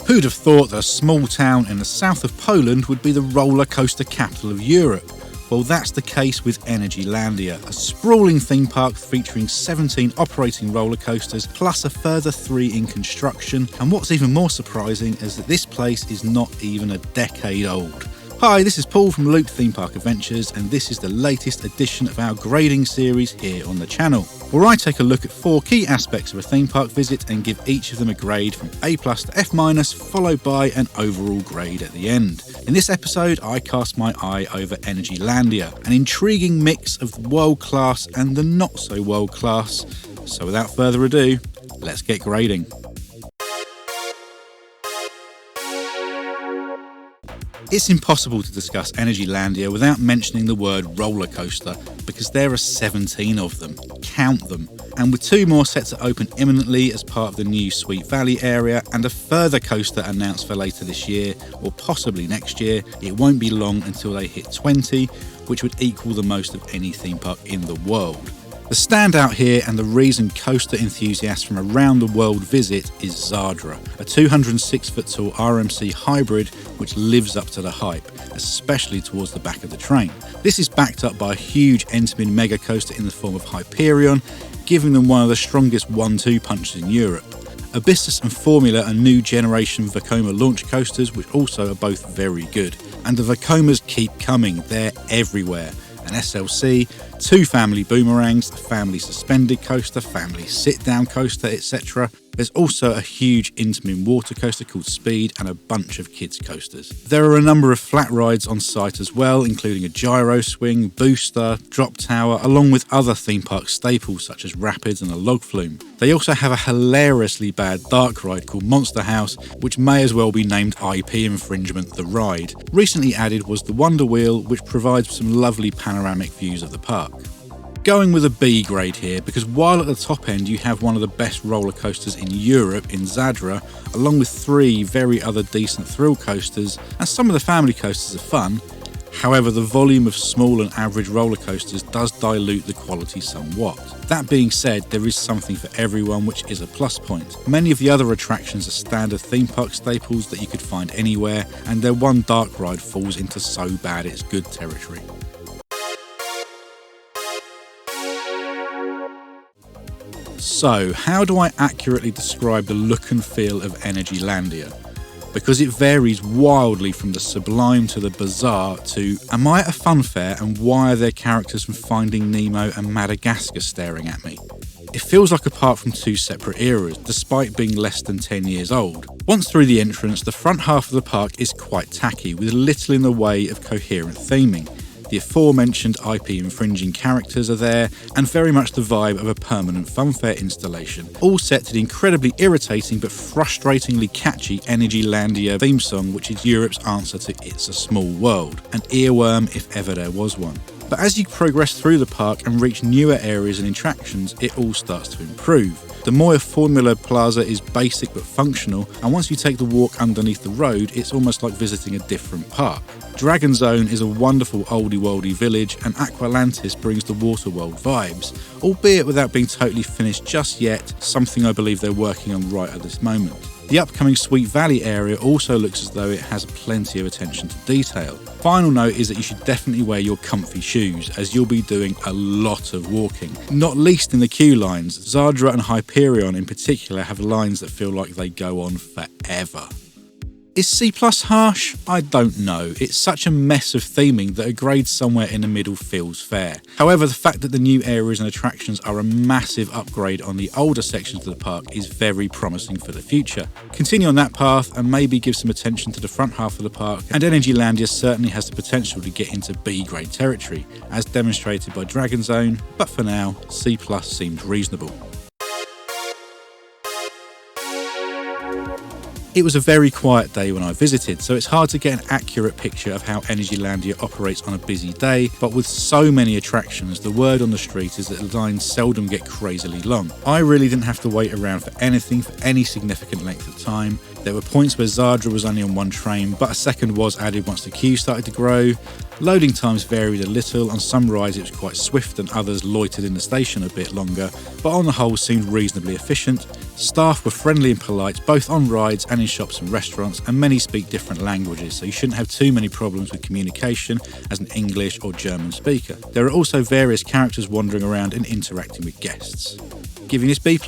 Who'd have thought that a small town in the south of Poland would be the roller coaster capital of Europe? Well, that's the case with Energylandia, a sprawling theme park featuring 17 operating roller coasters plus a further 3 in construction. And what's even more surprising is that this place is not even a decade old. Hi, this is Paul from Loop Theme Park Adventures, and this is the latest edition of our grading series here on the channel, where I take a look at 4 key aspects of a theme park visit and give each of them a grade from A+ to F-, followed by an overall grade at the end. In this episode, I cast my eye over Energylandia, an intriguing mix of the world-class and the not-so-world-class. So without further ado, let's get grading. It's impossible to discuss Energylandia without mentioning the word roller coaster, because there are 17 of them. Count them. And with 2 more set to open imminently as part of the new Sweet Valley area and a further coaster announced for later this year or possibly next year, it won't be long until they hit 20, which would equal the most of any theme park in the world. The standout here, and the reason coaster enthusiasts from around the world visit, is Zadra, a 206-foot tall RMC hybrid which lives up to the hype, especially towards the back of the train. This is backed up by a huge end-spin mega coaster in the form of Hyperion, giving them one of the strongest 1-2 punches in Europe. Abyssus and Formula are new generation Vekoma launch coasters, which also are both very good. And the Vekomas keep coming, they're everywhere. An SLC, 2 family boomerangs, a family suspended coaster, family sit-down coaster, etc. There's also a huge Intamin water coaster called Speed and a bunch of kids coasters. There are a number of flat rides on site as well, including a gyro swing, booster, drop tower, along with other theme park staples such as rapids and a log flume. They also have a hilariously bad dark ride called Monster House, which may as well be named IP infringement the ride. Recently added was the Wonder Wheel, which provides some lovely panoramic views of the park. Going with a B grade here, because while at the top end you have one of the best roller coasters in Europe in Zadra, along with 3 very other decent thrill coasters, and some of the family coasters are fun, however the volume of small and average roller coasters does dilute the quality somewhat. That being said, there is something for everyone, which is a plus point. Many of the other attractions are standard theme park staples that you could find anywhere, and their one dark ride falls into so bad it's good territory. So, how do I accurately describe the look and feel of Energylandia? Because it varies wildly from the sublime to the bizarre to, am I at a fun fair and why are there characters from Finding Nemo and Madagascar staring at me? It feels like a park from 2 separate eras, despite being less than 10 years old. Once through the entrance, the front half of the park is quite tacky, with little in the way of coherent theming. The aforementioned IP infringing characters are there, and very much the vibe of a permanent funfair installation, all set to the incredibly irritating but frustratingly catchy Energylandia theme song, which is Europe's answer to It's a Small World, an earworm if ever there was one. But as you progress through the park and reach newer areas and attractions, it all starts to improve. The Moya Formula Plaza is basic but functional, and once you take the walk underneath the road, it's almost like visiting a different park. Dragon Zone is a wonderful oldie-worldy village, and Aqualantis brings the Waterworld vibes, albeit without being totally finished just yet, something I believe they're working on right at this moment. The upcoming Sweet Valley area also looks as though it has plenty of attention to detail. Final note is that you should definitely wear your comfy shoes, as you'll be doing a lot of walking, not least in the queue lines. Zadra and Hyperion in particular have lines that feel like they go on forever. Is C+ harsh? I don't know. It's such a mess of theming that a grade somewhere in the middle feels fair. However, the fact that the new areas and attractions are a massive upgrade on the older sections of the park is very promising for the future. Continue on that path and maybe give some attention to the front half of the park, and Energylandia certainly has the potential to get into B grade territory, as demonstrated by Dragon Zone, but for now, C+ seems reasonable. It was a very quiet day when I visited, so it's hard to get an accurate picture of how Energylandia operates on a busy day, but with so many attractions, the word on the street is that the lines seldom get crazily long. I really didn't have to wait around for anything for any significant length of time. There were points where Zadra was only on one train, but a second was added once the queue started to grow. Loading times varied a little, on some rides it was quite swift and others loitered in the station a bit longer, but on the whole seemed reasonably efficient. Staff were friendly and polite, both on rides and in shops and restaurants, and many speak different languages, so you shouldn't have too many problems with communication as an English or German speaker. There are also various characters wandering around and interacting with guests. Giving this B+.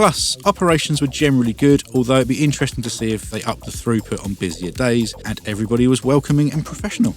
Operations were generally good, although it'd be interesting to see if they upped the throughput on busier days, and everybody was welcoming and professional.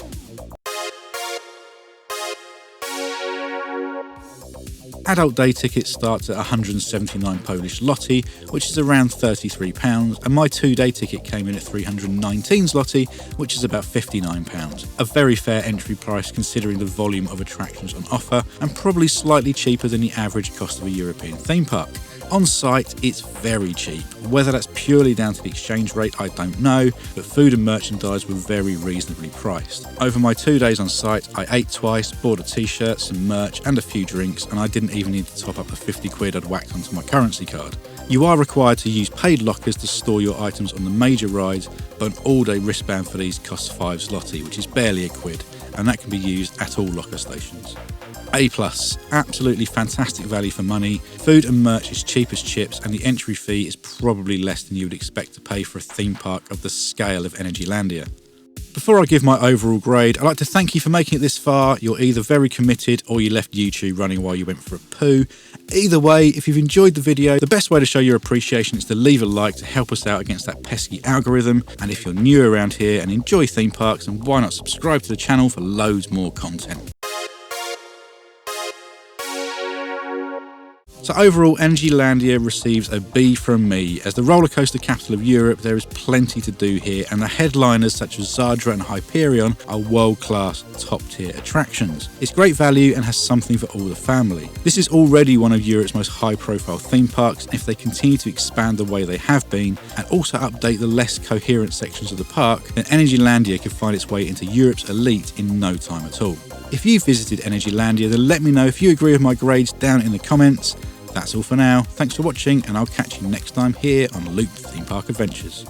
Adult day tickets start at 179 Polish zloty, which is around £33, and my 2-day ticket came in at 319 zloty, which is about £59. A very fair entry price considering the volume of attractions on offer, and probably slightly cheaper than the average cost of a European theme park. On site, it's very cheap. Whether that's purely down to the exchange rate, I don't know, but food and merchandise were very reasonably priced. Over my 2 days on site, I ate twice, bought a t-shirt, some merch and a few drinks, and I didn't even need to top up the 50 quid I'd whacked onto my currency card. You are required to use paid lockers to store your items on the major rides, but an all-day wristband for these costs 5 zloty, which is barely a quid, and that can be used at all locker stations. A+, absolutely fantastic value for money. Food and merch is cheap as chips, and the entry fee is probably less than you would expect to pay for a theme park of the scale of Energylandia. Before I give my overall grade, I'd like to thank you for making it this far. You're either very committed or you left YouTube running while you went for a poo. Either way, if you've enjoyed the video, the best way to show your appreciation is to leave a like to help us out against that pesky algorithm. And if you're new around here and enjoy theme parks, then why not subscribe to the channel for loads more content. So overall, Energylandia receives a B from me. As the rollercoaster capital of Europe, there is plenty to do here, and the headliners such as Zadra and Hyperion are world-class, top-tier attractions. It's great value and has something for all the family. This is already one of Europe's most high-profile theme parks, and if they continue to expand the way they have been, and also update the less coherent sections of the park, then Energylandia could find its way into Europe's elite in no time at all. If you've visited Energylandia, then let me know if you agree with my grades down in the comments. That's all for now. Thanks for watching, and I'll catch you next time here on Looped Theme Park Adventures.